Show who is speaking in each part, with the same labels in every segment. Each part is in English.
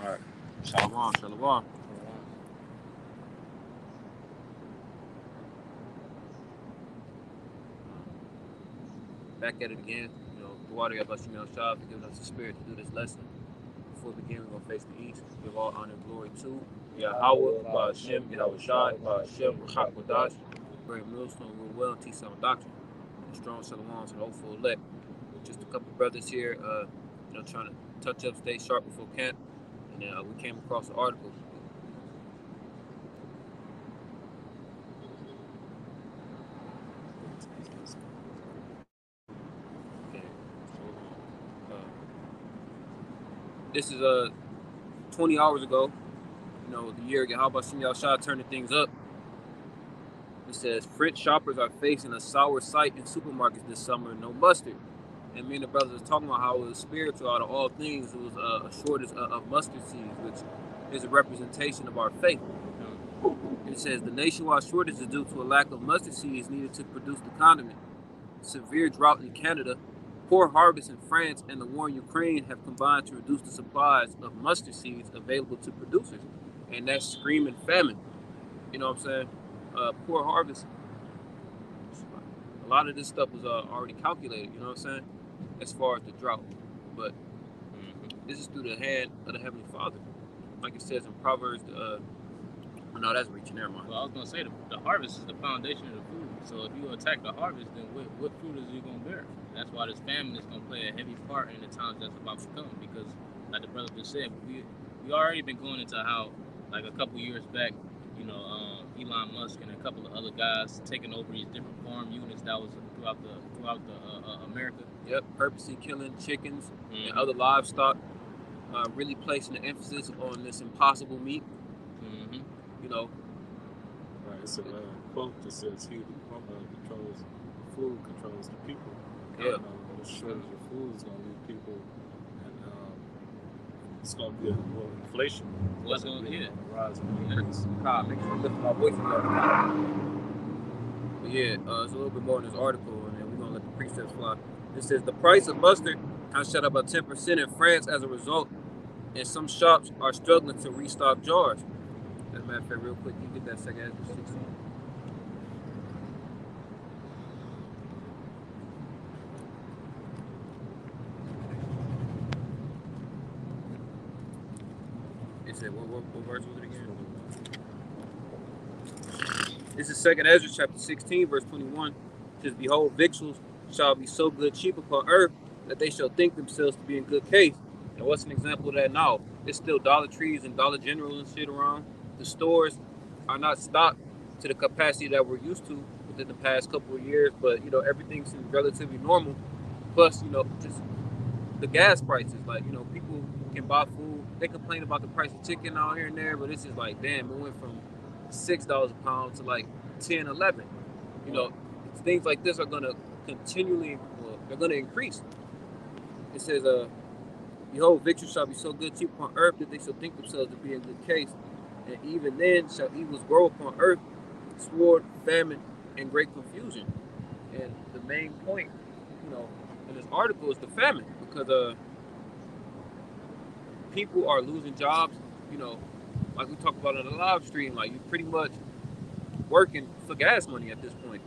Speaker 1: All right.
Speaker 2: Shalom, shalom. Back at it again. The water Yahawashi for giving us the spirit to do this lesson. Before we begin, we're going to face the east. Give all honor and glory to Yahawah, Bahasham, Yahawah, Bahasham, Qadash. Bring millstone, rule well, and teach sound doctrine. And strong shalom to the hopeful elect. Just a couple brothers here, trying to touch up, stay sharp before camp. And we came across an article. This is 20 hours ago. The year Yahawashi turning things up. It says French shoppers are facing a sour sight in supermarkets this summer. No mustard. And me and the brothers was talking about how it was spiritual out of all things. It was a shortage of mustard seeds, which is a representation of our faith. It says the nationwide shortage is due to a lack of mustard seeds needed to produce the condiment. Severe drought in Canada, poor harvest in France, and the war in Ukraine have combined to reduce the supplies of mustard seeds available to producers. And that's screaming famine. You know what I'm saying? Poor harvest. A lot of this stuff was already calculated, you know what I'm saying? As far as the drought. But this is through the hand of the Heavenly Father. Like it says in Proverbs, no, that's reaching there, man.
Speaker 1: Well, I was going to say the harvest is the foundation of the food. So if you attack the harvest, then what fruit is it going to bear? That's why this famine is going to play a heavy part in the times that's about to come. Because, like the brother just said, we already been going into how, like a couple years back, Elon Musk and a couple of other guys taking over these different farm units that was throughout the America.
Speaker 2: Yep, purposely killing chickens and other livestock, really placing the emphasis on this impossible meat.
Speaker 3: Right, it's a quote that says, "He who controls food controls the people."
Speaker 2: Yeah.
Speaker 3: The shortage of food is going to leave people, and it's going to be more inflation.
Speaker 1: What's going to be
Speaker 3: rise and increase?
Speaker 2: God, make sure we lift my voice up. But yeah, there's a little bit more in this article, and then we're going to let the precepts fly. It says the price of mustard has shot up by 10% in France as a result, and some shops are struggling to restock jars. As a matter of fact, real quick, you get that second Ezra 16. It said, what verse was it again? This is 2nd Ezra chapter 16, verse 21. It says, behold, victuals shall be so good cheap upon earth that they shall think themselves to be in good case. And what's an example of that now? There's still Dollar Trees and Dollar Generals and shit around. The stores are not stocked to the capacity that we're used to within the past couple of years, but everything seems relatively normal. Plus, just the gas prices. Like, people can buy food. They complain about the price of chicken out here and there, but it's just like, damn, it went from $6 a pound to like 10, 11. Things like this are gonna continually, they're gonna increase. It says, behold, victory shall be so good cheap upon earth that they shall think themselves to be in good case. And even then shall evils grow upon earth, sword, famine, and great confusion. And the main point, in this article is the famine, because people are losing jobs. Like we talked about on the live stream, like you're pretty much working for gas money at this point.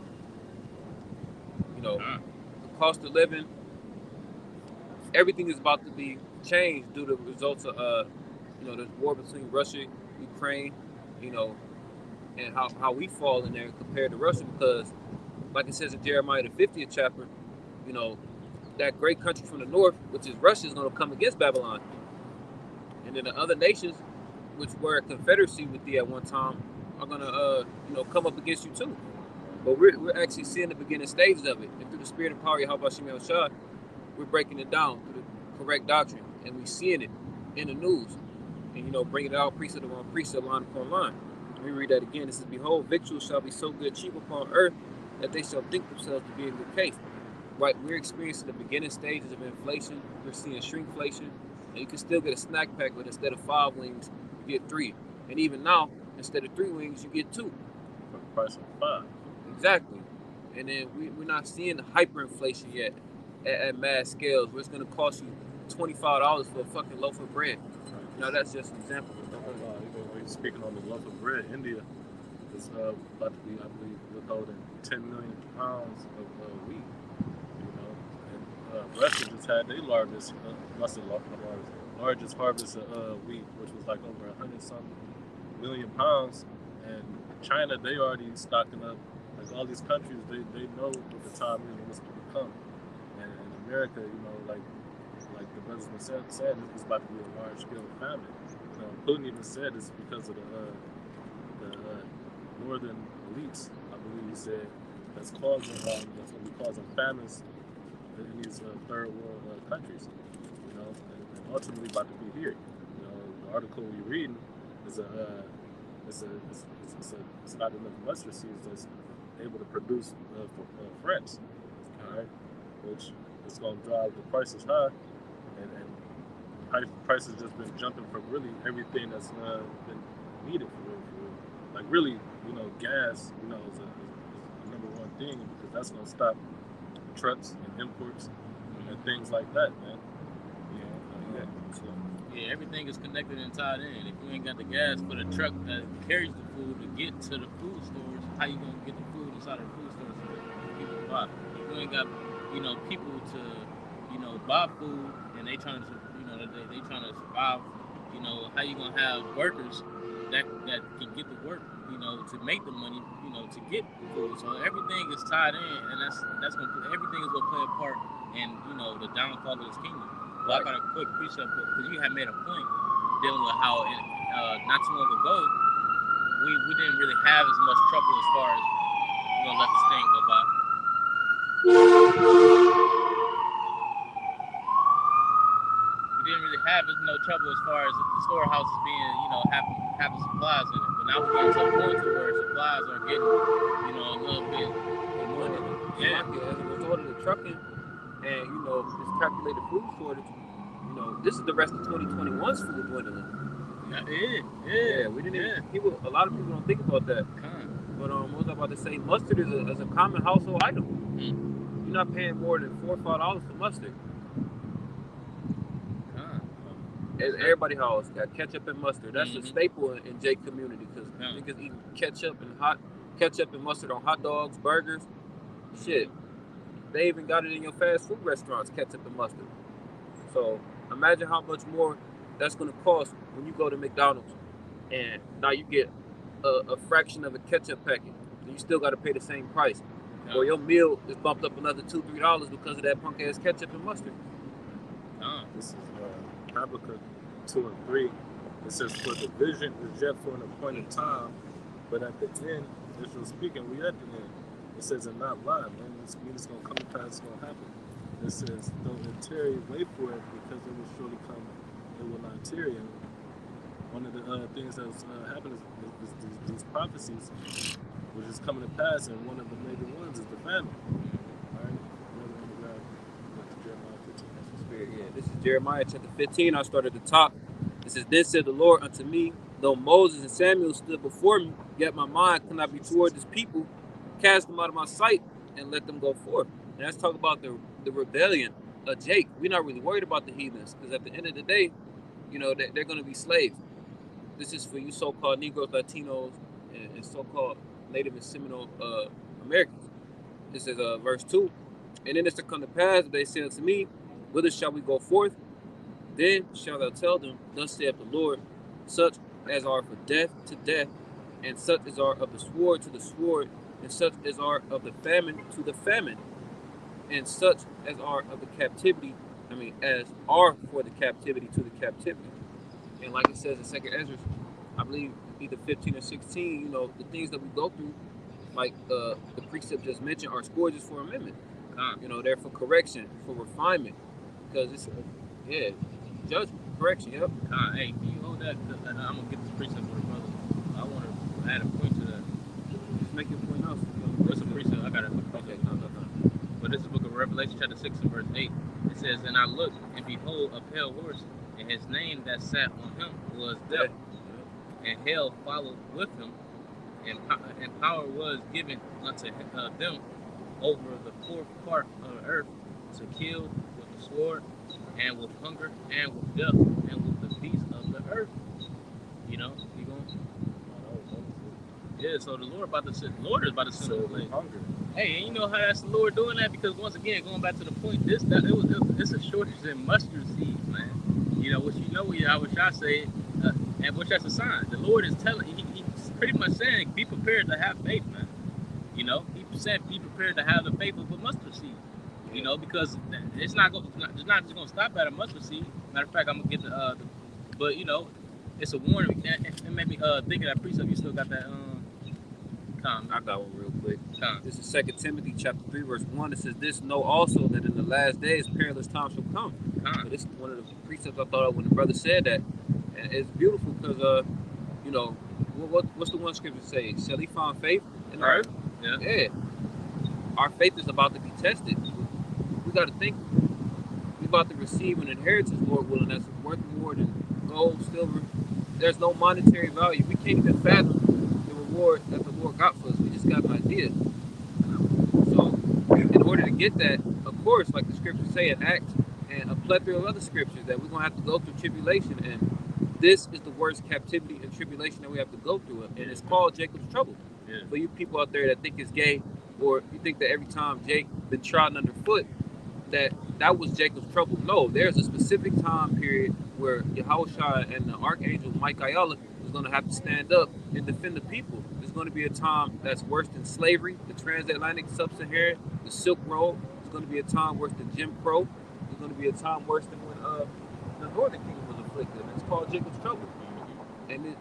Speaker 2: The cost of living, everything is about to be changed due to the results of this war between Russia, Ukraine, and how we fall in there compared to Russia, because like it says in Jeremiah the 50th chapter, that great country from the north, which is Russia, is going to come against Babylon. And then the other nations, which were a confederacy with thee at one time, are going to come up against you too. But we're actually seeing the beginning stages of it. And through the spirit and power of Yahawashi, we're breaking it down through the correct doctrine. And we're seeing it in the news. And, bringing it out precept upon precept, line upon line. Let me read that again. It says, behold, victuals shall be so good cheap upon earth that they shall think themselves to be in good case. Right, we're experiencing the beginning stages of inflation. We're seeing shrinkflation. And you can still get a snack pack, but instead of 5 wings, you get 3. And even now, instead of 3 wings, you get 2.
Speaker 3: For the price of 5.
Speaker 2: Exactly. And then we're not seeing the hyperinflation yet at mass scales, where it's going to cost you $25 for a fucking loaf of bread. No, that's just an example.
Speaker 3: Even when you're speaking on the loaf of bread, India is about to be, I believe, withholding 10 million pounds of wheat. You know, and Russia just had their largest harvest of wheat, which was like over 100-something million pounds. And China, they already stocking up. Like all these countries, they know what the time is when it's going to come. And in America, you know, like the brothers said, it's about to be a large scale famine. You know, Putin even said it's because of the northern elites, I believe he said, that's what we causing famines in these third world countries. You know, and ultimately about to be here. You know, the article we're reading is it's not enough mustard seeds that's able to produce France, all right, which is going to drive the prices high, and prices just been jumping from really everything that's been needed for real. Like really, you know, gas, you know, is a number one thing because that's going to stop trucks and imports and things like that, man. So.
Speaker 1: Yeah, everything is connected and tied in. If you ain't got the gas for the truck that carries the food to get to the food stores, how you gonna get the food inside of the food stores for people to buy? If you ain't got, you know, people to, you know, buy food and they trying to, you know, they trying to survive, you know, how you gonna have workers that can get the work, you know, to make the money, you know, to get food. So everything is tied in, and everything is gonna play a part in, you know, the downfall of this kingdom. Well, I got a quick precept because you had made a point dealing with how not too long ago we didn't really have as much trouble as far as we're gonna let this thing go by. We didn't really have no trouble as far as the storehouses being, you know, having supplies in it. But now we're getting to a point to where supplies are getting, you know, a little bit limited.
Speaker 2: Yeah, as a result of the trucking and, you know, this calculated food shortage, you know, this is the rest of 2021's food dwindling.
Speaker 1: Yeah,
Speaker 2: we didn't even, a lot of people don't think about that. But what was I about to say? Mustard is a common household item. You're not paying more than $4 or $5 for mustard. Everybody house got ketchup and mustard. That's a staple in J community because niggas eating ketchup and mustard on hot dogs, burgers. Shit, they even got it in your fast food restaurants, ketchup and mustard. So imagine how much more that's going to cost when you go to McDonald's and now you get a fraction of a ketchup packet and you still got to pay the same price. Or your meal is bumped up another $2-3 because of that punk ass ketchup and mustard.
Speaker 3: This is Habakkuk 2 and 3. It says, "For the vision is yet for an appointed time, but at the end, Israel speaking, we at the end." It says, "And not lie, man. This means it's gonna come to pass. It's gonna happen." It says, "Though it tarry, wait for it, because it will surely come. It will not tarry." And one of the things that's happening is these prophecies, which is coming to pass, and one of the major ones is the famine. All right.
Speaker 2: Yeah, this is Jeremiah chapter 15. I start at the top. It says, "Then said the Lord unto me, though Moses and Samuel stood before me, yet my mind cannot be toward this people. Cast them out of my sight and let them go forth." And let's talk about the rebellion of Jake. We're not really worried about the heathens because at the end of the day, you know, they're going to be slaves. This is for you so-called Negroes, Latinos, and so-called Native and Seminole Americans. This is verse 2. "And then it's to come to pass, they said unto me, whither shall we go forth? Then shall thou tell them, thus saith the Lord, such as are for death to death, and such as are of the sword to the sword, and such as are of the famine to the famine, and such as are of the captivity, as are for the captivity to the captivity." And like it says in 2nd Ezra, I believe either 15 or 16, you know, the things that we go through, like the precept just mentioned, are scourges for amendment. You know, they're for correction, for refinement. Because it's, judgment, correction, yep.
Speaker 1: Hey, can you hold that? I'm going to get this precept for the brother. I want to add a point to that.
Speaker 2: Just make your point else.
Speaker 1: What's the precept? I got it. Okay, no. But this is the book of Revelation, chapter 6 and verse 8. It says, "And I looked, and behold, a pale horse, and his name that sat on him was Death. And hell followed with him, and power was given unto them over the fourth part of the earth to kill with the sword, and with hunger, and with death, and with the beasts of the Yeah, so the Lord is about to send a plague.
Speaker 3: Hunger.
Speaker 1: Hey, and you know how that's the Lord doing that? Because once again, going back to the point, it's a shortage in mustard seeds, man. You know, what Yahawashi say, and which that's a sign. The Lord is telling, he's pretty much saying, be prepared to have faith, man. You know, he said, be prepared to have the faith of a mustard seed. You know, because it's not just gonna stop at a mustard seed. Matter of fact, I'm gonna get but you know, it's a warning. It made me think of that precept. You still got that comment?
Speaker 2: I got one real quick.
Speaker 1: Comment.
Speaker 2: This is 2 Timothy chapter 3, verse 1. It says, this know also that in the last days perilous times shall come. So this is one of the precepts I thought of when the brother said that. And it's beautiful because you know, what's the one scripture say? Shall he find faith in the earth? Yeah. Our faith is about to be tested. We got to think we're about to receive an inheritance, Lord willing, that's worth more than gold, silver. There's no monetary value. We can't even fathom the reward that the Lord got for us. We just got an idea. So, in order to get that, of course, like the scriptures say in Acts, and a plethora of other scriptures, that we're going to have to go through tribulation. And this is the worst captivity and tribulation that we have to go through. And it's called Jacob's trouble. Yeah. For you people out there that think it's gay, or you think that every time Jake been trodden underfoot, that was Jacob's trouble. No, there's a specific time period where Yahawashi and the archangel Michael is going to have to stand up and defend the people. There's going to be a time that's worse than slavery, the transatlantic, sub-Saharan, the Silk Road. There's going to be a time worse than Jim Crow. There's going to be a time worse than when the Northern Kingdom was afflicted. It's called Jacob's trouble. And it,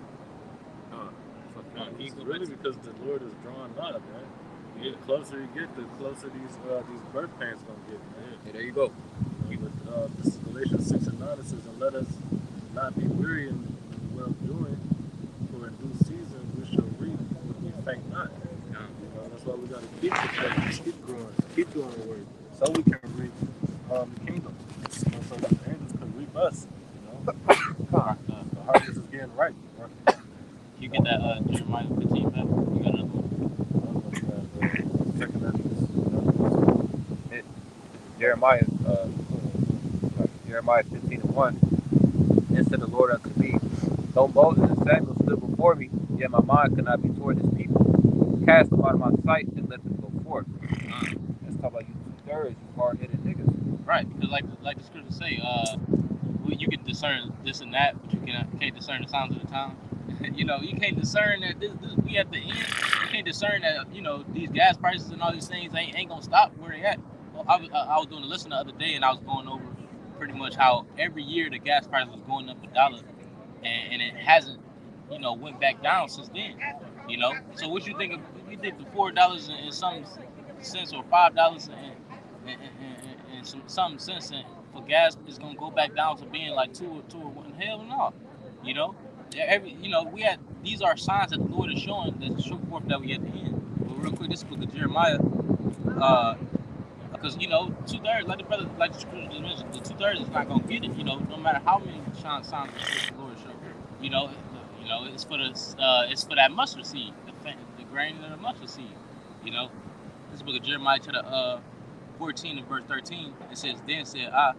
Speaker 3: it's really because the Lord is drawing nigh, man. The closer you get, the closer these birth pains gonna get, man.
Speaker 2: Yeah, there you go.
Speaker 3: This is Galatians 6 and 9. It says, and let us not be weary in well doing, for in due season we shall reap if we faint not. That's why we gotta keep the faith, keep growing, keep doing the work, so we can reap the kingdom. So that the angels can reap us. The harvest is getting ripe.
Speaker 1: You get that Jeremiah 15 back? You got another one?
Speaker 4: Jeremiah 15 and 1. Then said the Lord unto me, though Moses and Samuel stood before me, yet my mind could not be toward this people. Cast them out of my sight and let them go forth. Let's talk about you 2/3, you hard-headed niggas.
Speaker 1: Right, because like the scriptures say, you can discern this and that, but you can't discern the signs of the time. You know, you can't discern that we at the end. You can't discern that, you know, these gas prices and all these things ain't gonna stop where they at. Well, I was doing a listen the other day, and I was going over pretty much how every year the gas price was going up $1, and it hasn't, you know, went back down since then. You know, so what you think of? We did the $4 and some cents, or $5 and some cents for gas is gonna go back down to being like two or one. Hell no, you know. These are signs that the Lord is showing that show forth that we at the end. But real quick, this book of Jeremiah, because you know 2/3, like the scripture just mentioned, the 2/3 is not gonna get it. You know, no matter how many signs the Lord show. You know, it's for that mustard seed, the grain of the mustard seed. You know, this book of Jeremiah chapter 14 and verse 13, it says, then said I,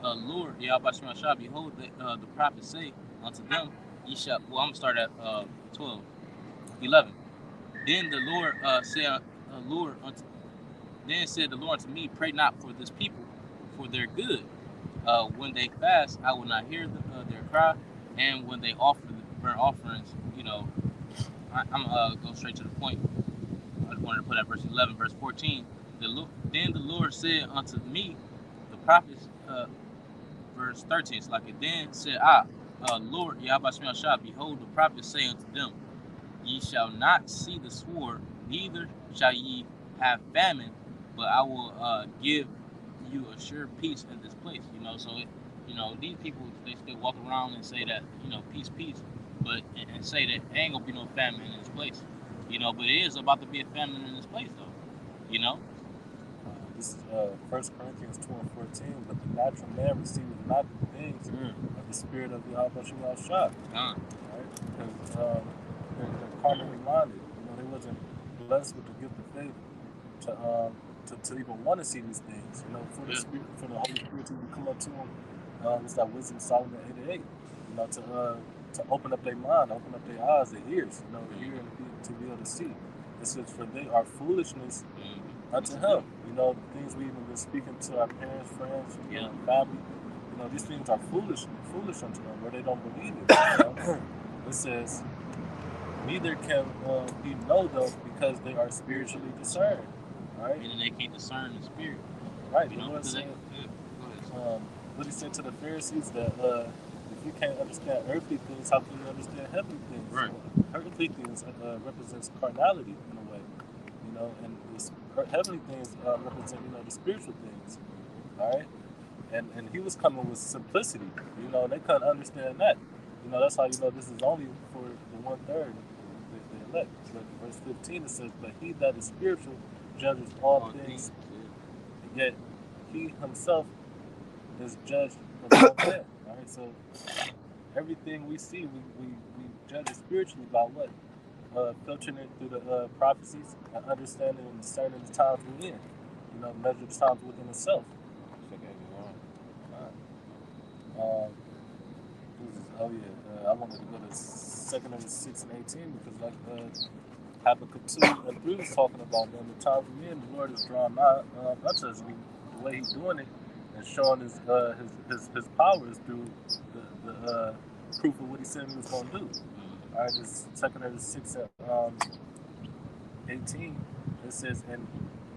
Speaker 1: Lord, Yahawashi, behold, the prophets say unto them, ye shall. Well, I'm gonna start at 11. Then the Lord said the Lord unto me, pray not for this people, for their good. When they fast, I will not hear their cry, and when they offer the burnt offerings, you know, I'm gonna go straight to the point. I just wanted to put at verse 11, verse 14. Then the Lord said unto me, the prophets, verse 13. It's like it. Then said I, Lord, Yahawashi, behold, the prophets say unto them, ye shall not see the sword, neither shall ye have famine, but I will give you a sure peace in this place. You know, so these people, they still walk around and say that, you know, peace, but and say that there ain't gonna be no famine in this place. You know, but it is about to be a famine in this place, though. You know.
Speaker 3: This is 1 Corinthians 2 and 14. But the natural man receiveth not the things of the spirit of Yahawashi. Right? Because they're carnally minded. You know, they wasn't blessed with the gift of faith to even want to see these things. You know, for the spirit, for the Holy Spirit to come up to them. It's that wisdom Solomon 8:8. You know, to open up their mind, open up their eyes, their ears, you know, to hear and to be able to see. It says, for they are foolishness unto him. You know, the things we even been speaking to our parents, friends, you know, family. You know, these things are foolish unto them, where they don't believe it. You know? It says, neither can he know them because they are spiritually discerned. Right?
Speaker 1: Meaning they can't discern the spirit.
Speaker 3: Right.
Speaker 1: You know,
Speaker 3: What he said to the Pharisees that if you can't understand earthly things, how can you understand heavenly things?
Speaker 1: Right.
Speaker 3: Earthly things represents carnality in a way, you know, and heavenly things represent, you know, the spiritual things. All right. And he was coming with simplicity, you know, and they couldn't understand that. You know, that's how you know this is only for the 1/3, the elect. But verse 15 it says, but he that is spiritual judges all things, yet he himself is judged of all men. All right, so everything we see, we judge it spiritually by what? Filtering it through the prophecies and understanding and discerning the times we're in. You know, measure the times within itself. I wanted to go to 2 6 and 18 because like Habakkuk 2 and 3 was talking about, man, the times we're in, the Lord is drawing nigh, not just the way he's doing it and showing his power is through the proof of what he said he was going to do. All right, this 2 6 18, it says, and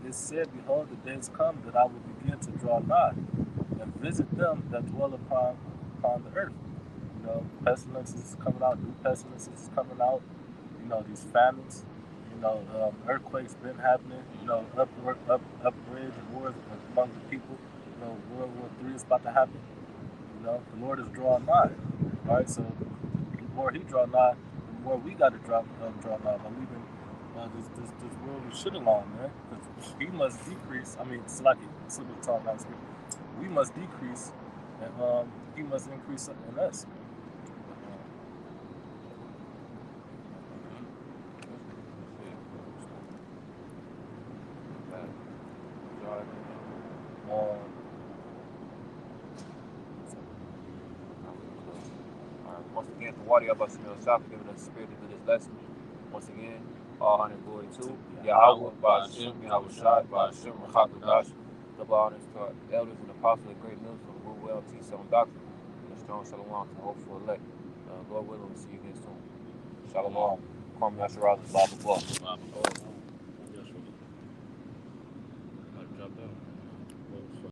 Speaker 3: it said, behold, the days come that I will begin to draw nigh and visit them that dwell upon the earth. You know, pestilences is coming out, new pestilences is coming out, you know, these famines, you know, earthquakes been happening, you know, upgrades and wars among the people, you know, World War III is about to happen, you know, the Lord is drawing nigh, all right, so the more he draw nigh, the more we got to draw nigh, by leaving this worldly shit alone, man, because he must decrease, I mean, it's like it's a bit talking about speaking, we must decrease, and he must increase in us.
Speaker 4: Once again, for Wadi Abba Shemil Shah for giving us the spirit to do this lesson. Once again, all honor and glory to Yahawah, Bahasham, Yahawashi, Bahasham, Qadash. Double honors to our elders and apostles of great news from the Rule LT 7 Doctrine. And a strong shalom to the hopeful elect. Lord willing, we'll see you again soon. Shalom. Kwame Yasharaz, blah, blah, blah.